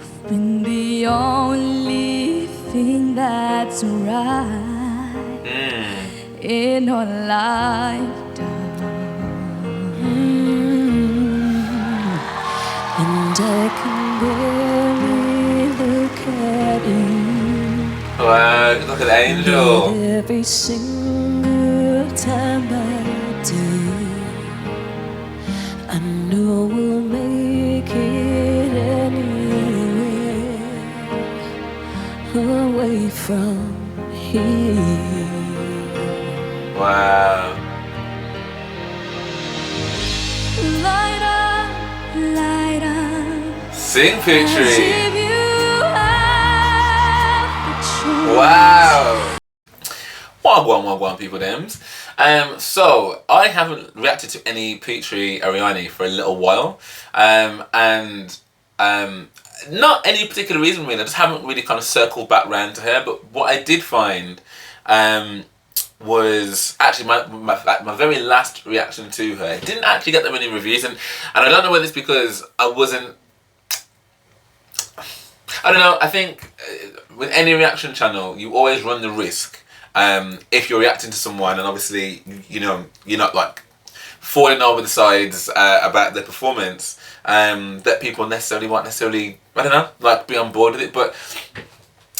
You've been the only thing that's right in our lifetime. And I can barely look at you. Wow, look at the angel. But every single time I do, I know we'll make it anywhere away from here. Wow. Light up, light up. Sing, Putri. As if you have the choice. Wow. Wagwan, people dems. So I haven't reacted to any Putri Ariani for a little while. And not any particular reason really. I just haven't really kind of circled back round to her. But what I did find was actually my very last reaction to her. It didn't actually get that many reviews, and I don't know whether it's because I wasn't. I don't know. I think with any reaction channel, you always run the risk. If you're reacting to someone and obviously, you know, you're not like falling over the sides about their performance, that people necessarily won't necessarily, I don't know, like be on board with it. But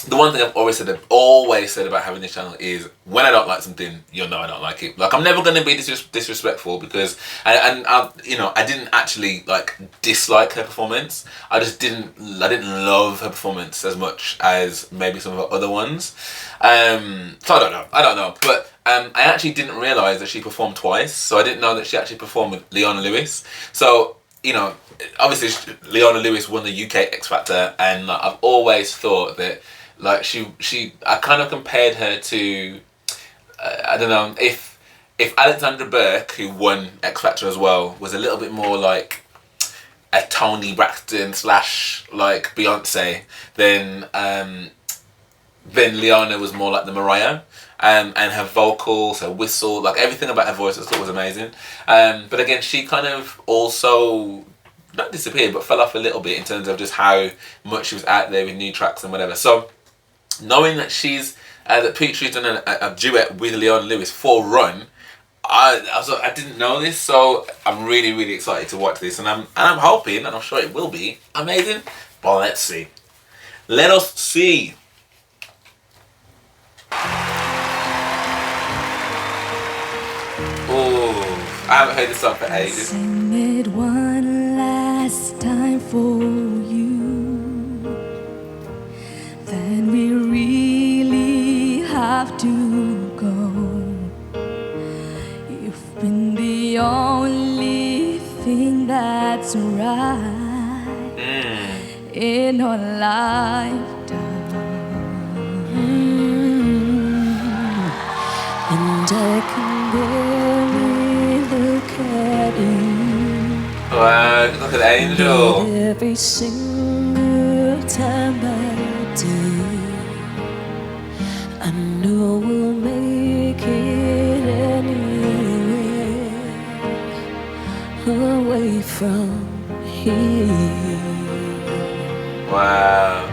the one thing I've always said about having this channel is when I don't like something, you'll know I don't like it. Like I'm never going to be disrespectful because, you know, I didn't actually like dislike her performance. I didn't love her performance as much as maybe some of her other ones. So I don't know. But I actually didn't realise that she performed twice. So I didn't know that she actually performed with Leona Lewis. So, you know, obviously Leona Lewis won the UK X Factor, and I've always thought that like I kind of compared her to I don't know if Alexandra Burke, who won X Factor as well, was a little bit more like a Toni Braxton / like Beyonce, then Leona was more like the Mariah. And her vocals, her whistle, like everything about her voice I thought was amazing. But again, she kind of also not disappeared, but fell off a little bit in terms of just how much she was out there with new tracks and whatever. So knowing that that Putri's done a duet with Leona Lewis for Run, I didn't know this, so I'm really, really excited to watch this, and I'm hoping, and I'm sure it will be amazing. But let's see. Let us see. Oh, I haven't heard this song for ages. Sing it one last time for you. Then we really have to go. You've been the only thing that's right in our lifetime. And I can barely look at you. Wow, look at the angel. But every single time I do, I know we'll make it anywhere away from here. Wow.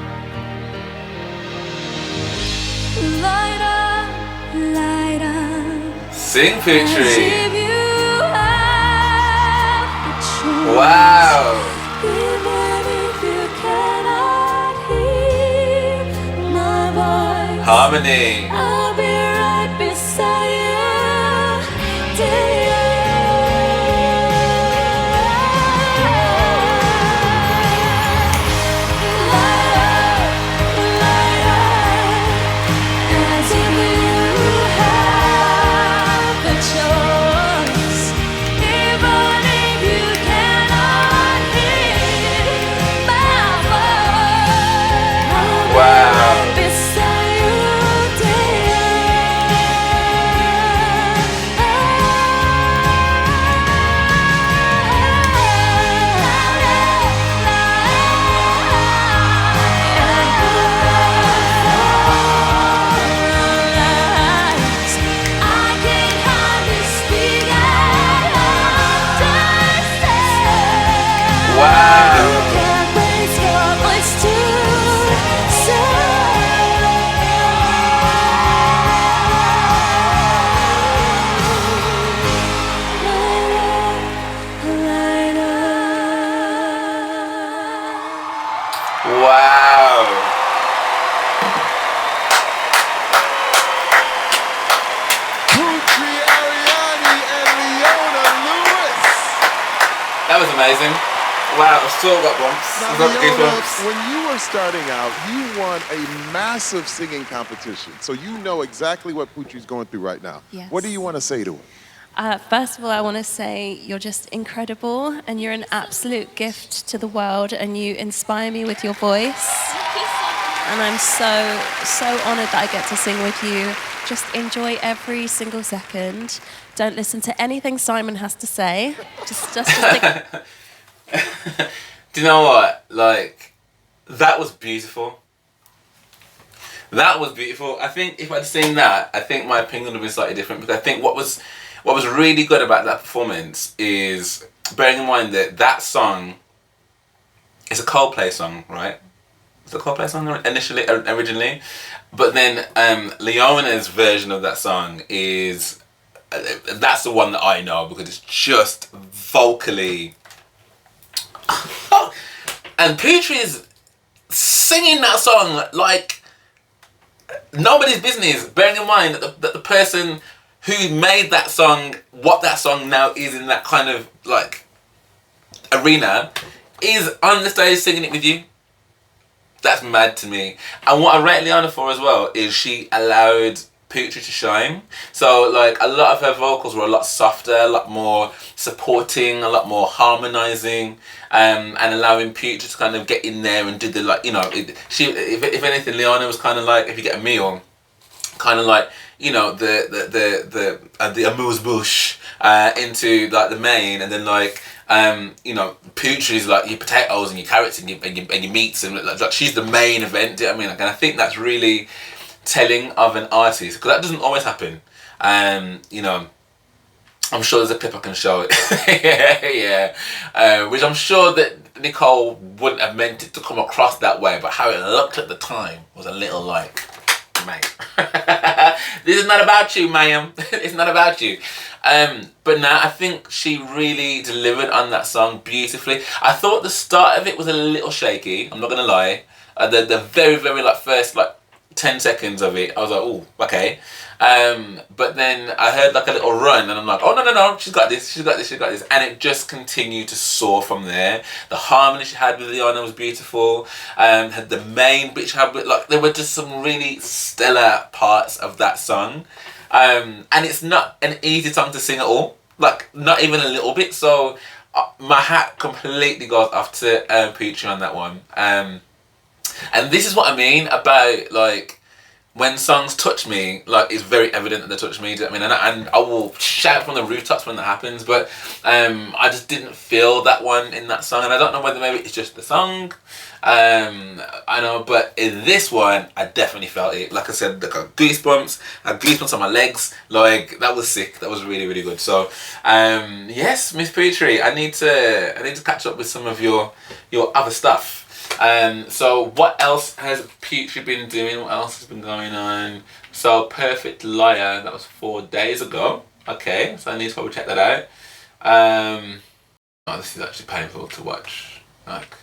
Light up, light up. Sing, As Putri. if you have the choice. Wow. Even if you cannot hear my voice, Harmony. I'll be right beside you, dear. Light up, as if you have the choice. Even if you cannot hear my voice, I'll be Wow. right beside you, dear. Wow. Putri Ariani and Leona Lewis. That was amazing. Wow, I've still got bumps. Now, I've got Leona, goosebumps. when you were starting out, you won a massive singing competition. So you know exactly what Putri's going through right now. Yes. What do you want to say to her? First of all, I want to say you're just incredible and you're an absolute gift to the world and you inspire me with your voice. And I'm so honored that I get to sing with you. Just enjoy every single second. Don't listen to anything Simon has to say. Just stick. Do you know what? Like, that was beautiful. That was beautiful. I think if I'd seen that, I think my opinion would have been slightly different. Because I think what was really good about that performance is, bearing in mind that that song is a Coldplay song, right? It's a Coldplay song originally, but then Leona's version of that song is that's the one that I know because it's just vocally. And Putri is singing that song like nobody's business. Bearing in mind that the person who made that song, what that song now is in that kind of like arena, is on the stage singing it with you. That's mad to me. And what I rate Leona for as well is she allowed Putri to shine. So like a lot of her vocals were a lot softer, a lot more supporting, a lot more harmonizing, and allowing Putri to kind of get in there and do the like, you know, if anything, Leona was kind of like, if you get a meal, kind of like, you know, the amuse-bouche into like the main, and then like you know, Putri's like your potatoes and your carrots and your meats, and like she's the main event. Do you know what I mean? Like, and I think that's really telling of an artist because that doesn't always happen. You know, I'm sure there's a clip I can show it. Which I'm sure that Nicole wouldn't have meant it to come across that way, but how it looked at the time was a little like, mate, this is not about you, ma'am. It's not about you. But now I think she really delivered on that song beautifully. I thought the start of it was a little shaky, I'm not gonna lie. The very like first like 10 seconds of it, I was like, oh, okay. But then I heard like a little run and I'm like, oh no, she's got this, and it just continued to soar from there. The harmony she had with Leona was beautiful. Had the main bitch had, like, there were just some really stellar parts of that song. And it's not an easy song to sing at all, like not even a little bit. So my hat completely goes off to Putri on that one. And this is what I mean about like when songs touch me, like it's very evident that they touch me. Do you know what I mean? And I will shout from the rooftops when that happens, but I just didn't feel that one in that song, and I don't know whether maybe it's just the song. I know, but in this one, I definitely felt it. Like I said, I got goosebumps. I had goosebumps on my legs. Like that was sick. That was really good. So, yes, Miss Putri, I need to catch up with some of your other stuff. So what else has Putri been doing? What else has been going on? So Perfect Liar, that was 4 days ago. Okay, so I need to probably check that out. Oh, this is actually painful to watch. Like,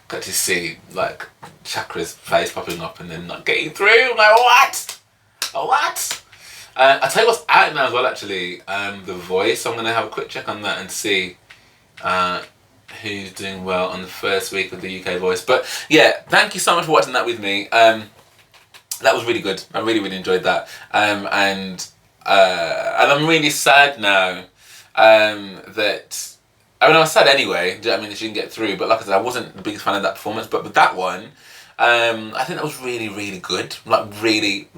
got to see like Chakra's face popping up and then not getting through. I'm like, what? What? I'll tell you what's out now as well, actually. The Voice. So I'm gonna have a quick check on that and see who's doing well on the first week of the UK Voice. But yeah, thank you so much for watching that with me. That was really good. I really enjoyed that. And I'm really sad now that, I mean, I was sad anyway. Do you know what I mean? That she didn't get through. But like I said, I wasn't the biggest fan of that performance. But with that one, I think that was really good. Like really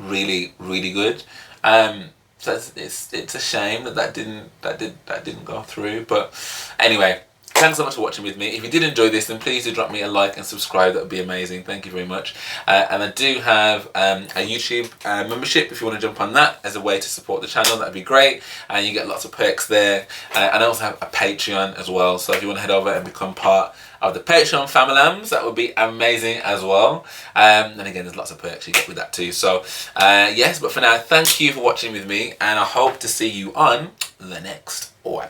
good. So it's a shame that didn't go through. But anyway, thanks so much for watching with me. If you did enjoy this, then please do drop me a like and subscribe. That would be amazing. Thank you very much. And I do have a YouTube membership if you want to jump on that as a way to support the channel. That'd be great. And you get lots of perks there. And I also have a Patreon as well. So if you want to head over and become part of the Patreon familams, that would be amazing as well. And again, there's lots of perks you get with that too. So yes, but for now, thank you for watching with me, and I hope to see you on the next one.